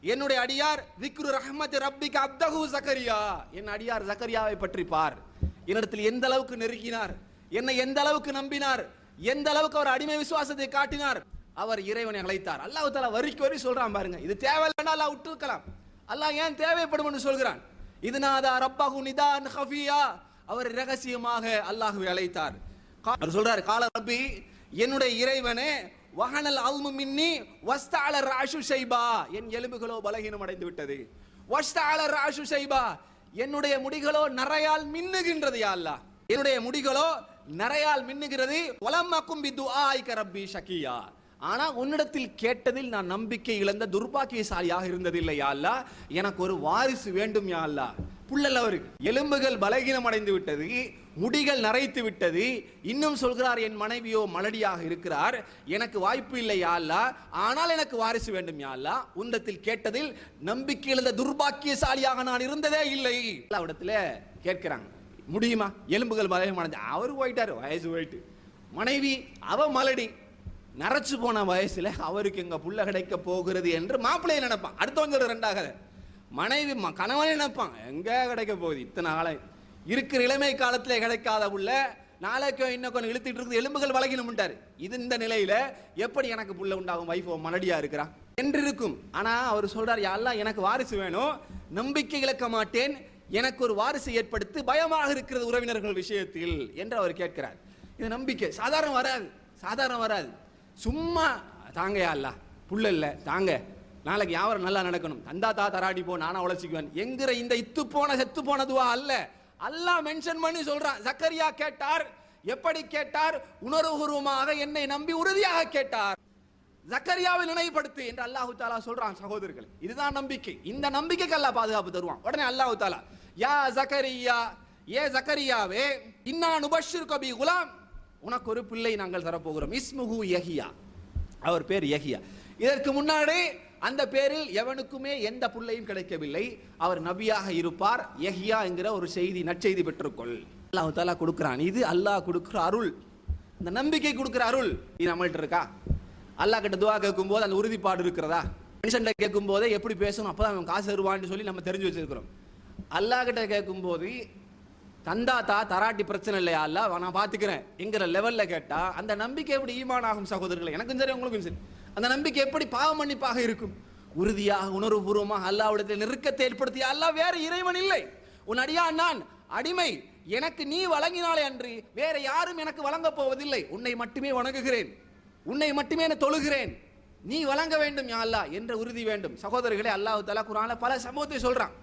என்னுடைய அடியார் விக்ரு ரஹ்மத் ரப்பிக அப்தஹு ஜக்கரியா, என் அடியார் ஜக்கரியாவை பற்றி பார். என்னிடத்தில் எந்த அளவுக்கு நெருங்கினார், என்னை எந்த அளவுக்கு நம்பினார், எந்த அளவுக்கு அவர் அடிமை விசுவாசத்தை காட்டினார், அவர் இறைவனை அழைத்தார். அல்லாஹ் தஆலா வரிக்கு வரி சொல்றான் பாருங்க. இது தேவையில்லைன்னா அல்லாஹ் விட்டுருக்கலாம். அல்லாஹ் ஏன் தேவைப்படும் சொல்கிறான். இது நாதா ரப்பஹு நிதான் ஹஃபியா, அவர் ரகசியமாக அல்லாஹ்வை அழைத்தார். அவர் சொல்றார், கால ரப்பி, என்னுடைய இறைவனே, வஹனல் அல்மு மின்னி வஸ்தஅல ராஷு ஷைபா, என் எலும்புகளோ பலகீனம் அடைந்து விட்டது. வஸ்தஅல ராஷு ஷைபா, என்னுடைய முடிகளோ நரையால் மின்னுகின்றது. யா அல்லாஹ், என்னுடைய முடிகளோ நரையால் மின்னுகிறது. வலம் அகும் பிதுஆஇக ரப்பி ஷகியா, ஆனா உன்னிடத்தில் கேட்டதில் நான் நம்பிக்கை இழந்த துர்பாக்கியசாலியாக இருந்ததில்லை. யா அல்லாஹ், எனக்கு ஒரு வாரிசு வேண்டும். யா அல்லாஹ், புள்ளல் அவருக்கு எலும்புகள் பலகீனம் அடைந்து விட்டது, முடிகள் நரைத்து விட்டது. இன்னும் சொல்கிறார், என் மனைவியோ மலடியாக இருக்கிறார், எனக்கு வாய்ப்பு இல்லை யா அல்லாஹ், ஆனால் எனக்கு வாரிசு வேண்டும். யா அல்லாஹ், உன்னிடத்தில் கேட்டதில் நம்பிக்கை இழந்த துர்பாக்கியசாலியாக நான் இருந்ததே இல்லை. அல்லாஹ்விடத்துல கேட்கிறாங்க, முடியுமா? எலும்புகள் பலகீனம் அடைஞ்சு அவர் போயிட்டாரு, வயசு போயிட்டு. மனைவி அவ மலடி, நரைச்சு போன வயசுல அவருக்கு எங்க புள்ள கிடைக்க போகிறது என்று மாப்பிள்ளையை நினைப்பான். அடுத்தவங்க ரெண்டாக மனைவி கணவனே நினைப்பான், எங்க கிடைக்க போகுது, இத்தனை நாளை இருக்கிற இளமை காலத்திலே கிடைக்காத புள்ள நாளைக்கு இன்னும் கொஞ்சம் இழுத்துட்டு இருக்குது, எலும்புகள் பலகீனம்ட்டாரு. இது இந்த நிலையில எப்படி எனக்கு புள்ள உண்டாகும், வைஃபோ மலடியா இருக்கிறா என்று இருக்கும். ஆனா அவர் சொல்றார், யா அல்லாஹ், எனக்கு வாரிசு வேணும், நம்பிக்கை இழக்க மாட்டேன், எனக்கு ஒரு வாரிசு ஏற்படுத்தி பயமாக இருக்கிறது உறவினர்கள் விஷயத்தில் என்று அவர் கேட்கிறார். இது நம்பிக்கை சாதாரண வராது, சாதாரண வராது. சும்மா தாங்க யா அல்லாஹ், புள்ள இல்ல தாங்க, நாளைக்கு யாவரும் நல்லா நடக்கணும், தந்தா தா தராடி போ, நானா உழைச்சிக்குவேன் என்கிற இந்த இத்து போன செத்து போன துவா அல்ல. அல்லாஹ் மென்ஷன் பண்ணி சொல்றான். ஜக்கரியா கேட்டார், எப்படி கேட்டார்? உணர்வுபூர்வமாக என்னை நம்பி உறுதியாக கேட்டார். ஜக்கரியாவை நினைவுபடுத்து என்று அல்லாஹ் தஆலா சொல்றான். சகோதரர்களே, இதுதான் நம்பிக்கை. இந்த நம்பிக்கைக்கு அல்லாஹ் பாதுகாப்பு தருவான். உடனே அல்லாஹ் தஆலா, யா ஜக்கரியா, ஏ ஜக்கரியாவே, இன்னா நுபஷ்ஷிருக பி குலாம், உனக்கு ஒரு பிள்ளை நாங்கள் தரப்போகிறோம். இஸ்முஹு யஹியா, அவர் பேர் யஹியா. இதற்கு முன்னாடி அந்த பேரில் எவனுக்குமே எந்த பிள்ளையும் கிடைக்கவில்லை. அவர் நபியாக இருப்பார். யஹியா என்கிற ஒரு செய்தி, நற்செய்தி பெற்றுக்கொள். அல்லாஹ் தஆலா கொடுக்கிறான். இது அல்லாஹ் கொடுக்கிற அருள், இந்த நம்பிக்கை கொடுக்கிற அருள். இது நம்மள்ட்ட இருக்கா? அல்லாஹ் கிட்ட துஆ கேட்கும் போது அந்த உறுதிப்பாடு இருக்கிறதா? மனுஷன்கிட்ட கேட்கும் போதே எப்படி பேசணும், அப்பதான் அவன் காசு தருவான்னு சொல்லி நம்ம தெரிஞ்சு வச்சிருக்கிறோம். அல்லாஹ் கிட்ட கேட்கும் போது தந்தா தா தராட்டி பிரச்சனை இல்லையா, அல்லாஹ் நான் பாத்துக்கிறேன் என்கிற லெவல்ல கேட்டா அந்த நம்பிக்கை எப்படி ஈமான் ஆகும்? சகோதரர்களே, எனக்கும் சரி உங்களுக்கும் சரி, அந்த நம்பிக்கை எப்படி பாவ மன்னிப்பாக இருக்கும்? உறுதியாக உணர்வுபூர்வமாக அல்லாஹ்விடத்தில் நெருக்கத்தை ஏற்படுத்திய அல்லாஹ் வேற இறைவன் இல்லை. உன் அடியான் நான் அடிமை, எனக்கு நீ வழங்கினாலே அன்றி வேற யாரும் எனக்கு வழங்க போவதில்லை. உன்னை மட்டுமே வணங்குகிறேன், உன்னை மட்டுமே நான் தொழுகிறேன், நீ வழங்க வேண்டும் யா அல்லாஹ் என்ற உறுதி வேண்டும். சகோதரர்களே, அல்லாஹ் தஆலா குர்ஆன்ல பல சம்பவத்தை சொல்றான்.